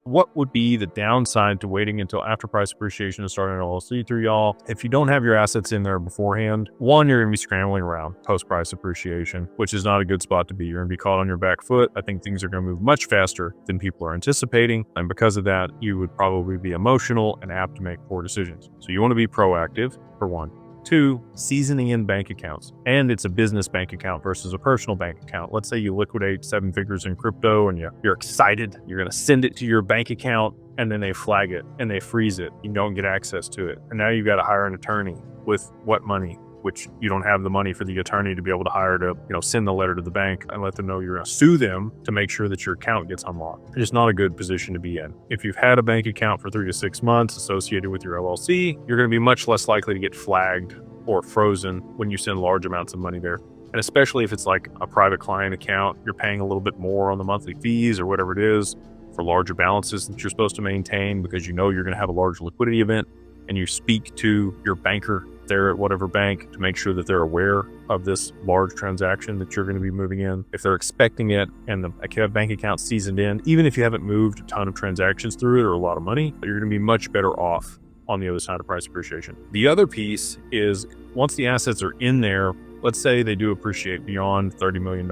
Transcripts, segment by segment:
what would be the downside to waiting until after price appreciation to start an LLC through y'all? If you don't have your assets in there beforehand, one, you're going to be scrambling around post price appreciation, which is not a good spot to be. You're going to be caught on your back foot. I think things are going to move much faster than people are anticipating. And because of that, you would probably be emotional and apt to make poor decisions. So you want to be proactive, for one. Two, seasoning in bank accounts. And it's a business bank account versus a personal bank account. Let's say you liquidate 7 figures in crypto and you're excited. You're going to send it to your bank account and then they flag it and they freeze it. You don't get access to it. And now you've got to hire an attorney with what money? Which you don't have the money for the attorney to be able to hire to, send the letter to the bank and let them know you're going to sue them to make sure that your account gets unlocked. It's not a good position to be in. If you've had a bank account for 3 to 6 months associated with your LLC, you're going to be much less likely to get flagged or frozen when you send large amounts of money there. And especially if it's like a private client account, you're paying a little bit more on the monthly fees or whatever it is for larger balances that you're supposed to maintain because you know you're going to have a large liquidity event, and you speak to your banker there at whatever bank to make sure that they're aware of this large transaction that you're going to be moving in. If they're expecting it and the bank account seasoned in, even if you haven't moved a ton of transactions through it or a lot of money, you're going to be much better off on the other side of price appreciation. The other piece is once the assets are in there, let's say they do appreciate beyond $30 million.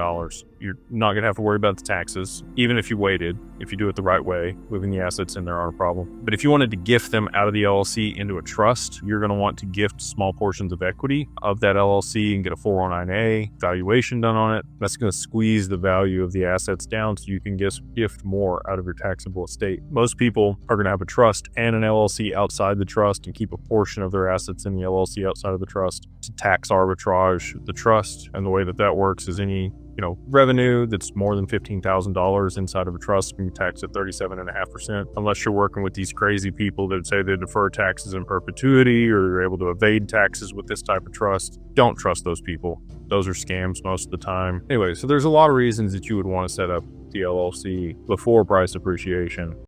You're not going to have to worry about the taxes, even if you waited. If you do it the right way, moving the assets in there aren't a problem. But if you wanted to gift them out of the LLC into a trust, you're going to want to gift small portions of equity of that LLC and get a 409A valuation done on it. That's going to squeeze the value of the assets down so you can gift more out of your taxable estate. Most people are going to have a trust and an LLC outside the trust and keep a portion of their assets in the LLC outside of the trust to tax arbitrage the trust. And the way that works is any revenue that's more than $15,000 inside of a trust can be taxed at 37.5%, unless you're working with these crazy people that say they defer taxes in perpetuity or you're able to evade taxes with this type of trust. Don't trust those people. Those are scams most of the time. Anyway, so there's a lot of reasons that you would want to set up the LLC before price appreciation.